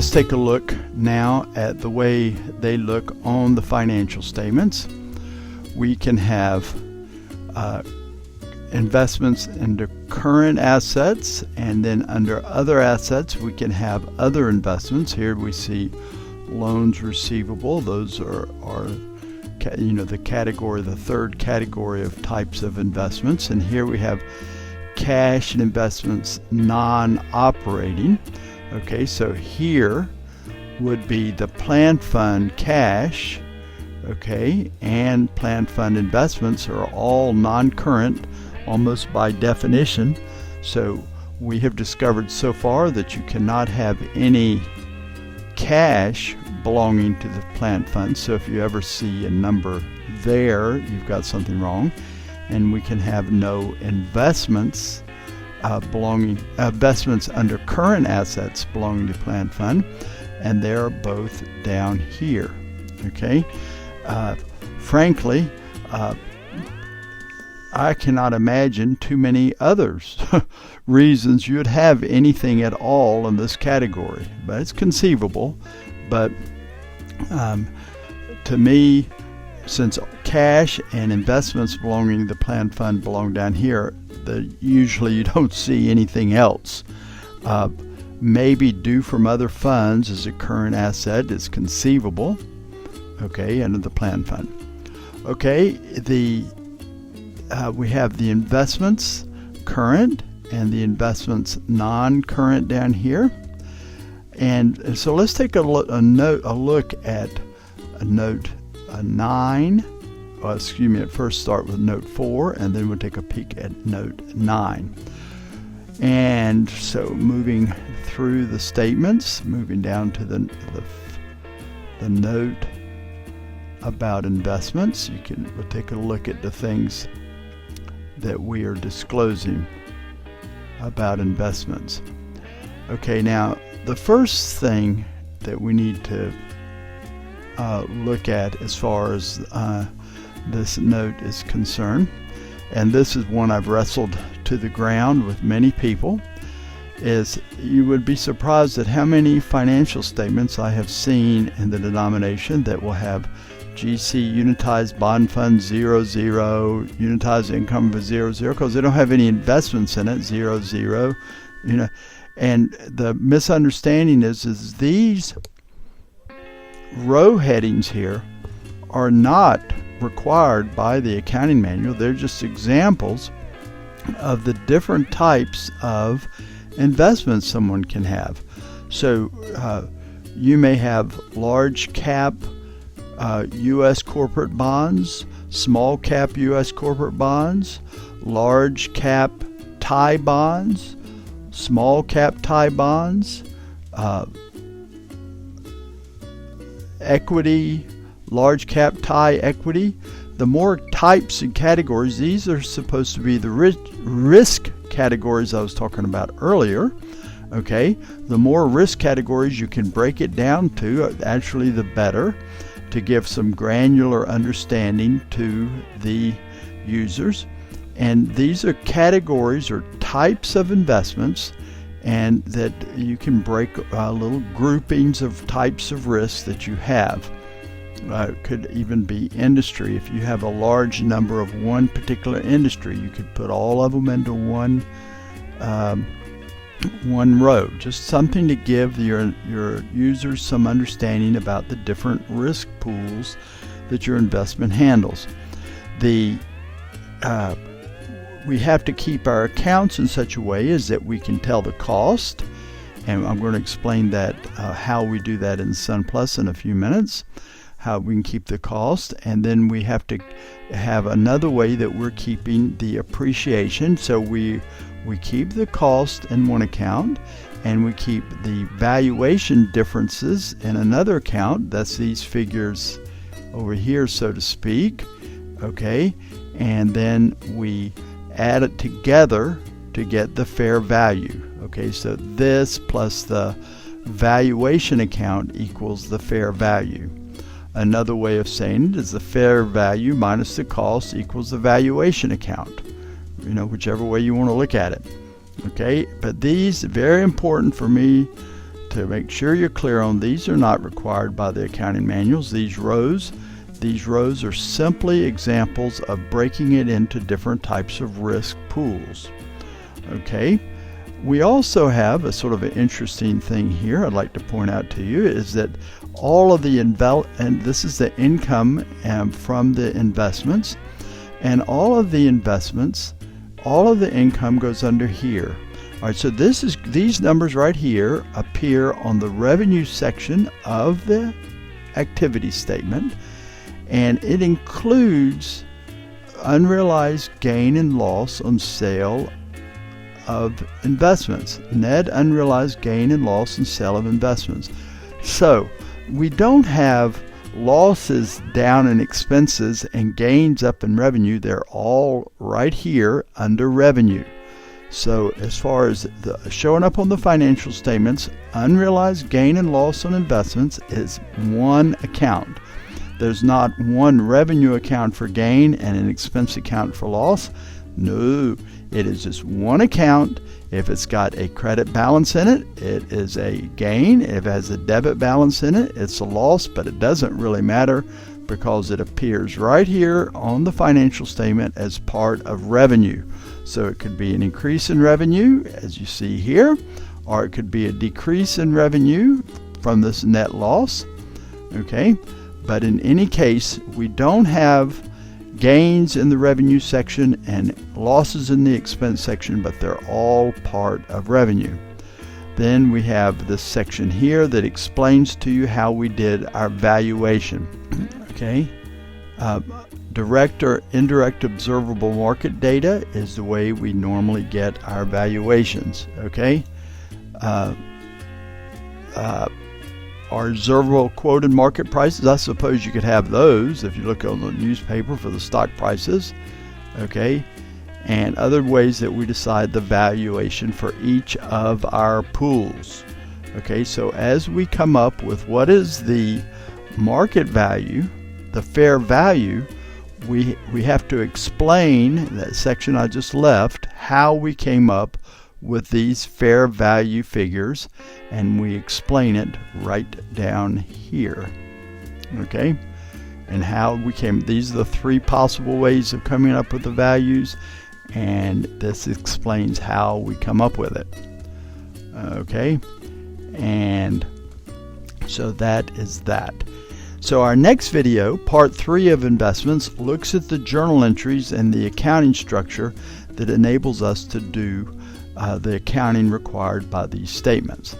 let's take a look now at the way they look on the financial statements. We can have investments into current assets, and then under other assets we can have other investments. Here we see loans receivable. Those are the category, the third category of types of investments. And here we have cash and investments non-operating. Okay, so here would be the planned fund cash, okay, and planned fund investments are all non-current almost by definition. So we have discovered so far that you cannot have any cash belonging to the planned fund. So if you ever see a number there, you've got something wrong. And we can have no investments investments under current assets belonging to planned fund, and they're both down here. Okay, frankly, I cannot imagine too many others reasons you would have anything at all in this category, but it's conceivable. But to me, since cash and investments belonging to the planned fund belong down here, usually you don't see anything else. Maybe due from other funds as a current asset is conceivable, okay, under the planned fund. Okay, we have the investments current and the investments non-current down here. And so let's take a look at note 9. First start with note 4, and then we'll take a peek at note 9. And so moving through the statements, moving down to the note about investments, we'll take a look at the things that we are disclosing about investments. Okay, now the first thing that we need to look at as far as this note is concerned, and this is one I've wrestled to the ground with many people, is you would be surprised at how many financial statements I have seen in the denomination that will have GC unitized bond fund 00, unitized income of 00, because they don't have any investments in it, 00, and the misunderstanding is these row headings here are not required by the accounting manual. They're just examples of the different types of investments someone can have. So you may have large cap U.S. corporate bonds, small cap U.S. corporate bonds, large cap Thai bonds, small cap Thai bonds, equity, large cap Thai equity. The more types and categories, these are supposed to be the risk categories I was talking about earlier. Okay, the more risk categories you can break it down to, actually the better, to give some granular understanding to the users. And these are categories or types of investments, and that you can break little groupings of types of risks that you have. It could even be industry. If you have a large number of one particular industry, you could put all of them into one row. Just something to give your users some understanding about the different risk pools that your investment handles. We have to keep our accounts in such a way as that we can tell the cost, and I'm going to explain that how we do that in Sun Plus in a few minutes, how we can keep the cost. And then we have to have another way that we're keeping the appreciation. So we keep the cost in one account, and we keep the valuation differences in another account. That's these figures over here, so to speak. Okay, and then we add it together to get the fair value. Okay, so this plus the valuation account equals the fair value. Another way of saying it is the fair value minus the cost equals the valuation account. Whichever way you want to look at it. Okay, but these are very important for me to make sure you're clear on, these are not required by the accounting manuals. These rows are simply examples of breaking it into different types of risk pools. Okay, we also have a sort of an interesting thing here I'd like to point out to you, is that all of the and this is the income from the investments, and all of the investments, all of the income goes under here. All right, so these numbers right here appear on the revenue section of the activity statement, and it includes unrealized gain and loss on sale of investments, net unrealized gain and loss and sale of investments. So we don't have losses down in expenses and gains up in revenue. They're all right here under revenue. So as far as showing up on the financial statements, unrealized gain and loss on investments is one account. There's not one revenue account for gain and an expense account for loss. No, it is just one account. If it's got a credit balance in it, it is a gain. If it has a debit balance in it, it's a loss, but it doesn't really matter because it appears right here on the financial statement as part of revenue. So it could be an increase in revenue, as you see here, or it could be a decrease in revenue from this net loss. Okay, but in any case, we don't have gains in the revenue section and losses in the expense section, but they're all part of revenue. Then we have this section here that explains to you how we did our valuation. Okay, direct or indirect observable market data is the way we normally get our valuations. Okay, our observable quoted market prices, I suppose you could have those if you look on the newspaper for the stock prices. Okay, and other ways that we decide the valuation for each of our pools. Okay, so as we come up with what is the market value, the fair value, we have to explain that section I just left, how we came up with these fair value figures, and we explain it right down here. Okay, and how we came, these are the three possible ways of coming up with the values, and this explains how we come up with it. Okay, and so that is that. So our next video, part 3 of investments, looks at the journal entries and the accounting structure that enables us to do the accounting required by these statements.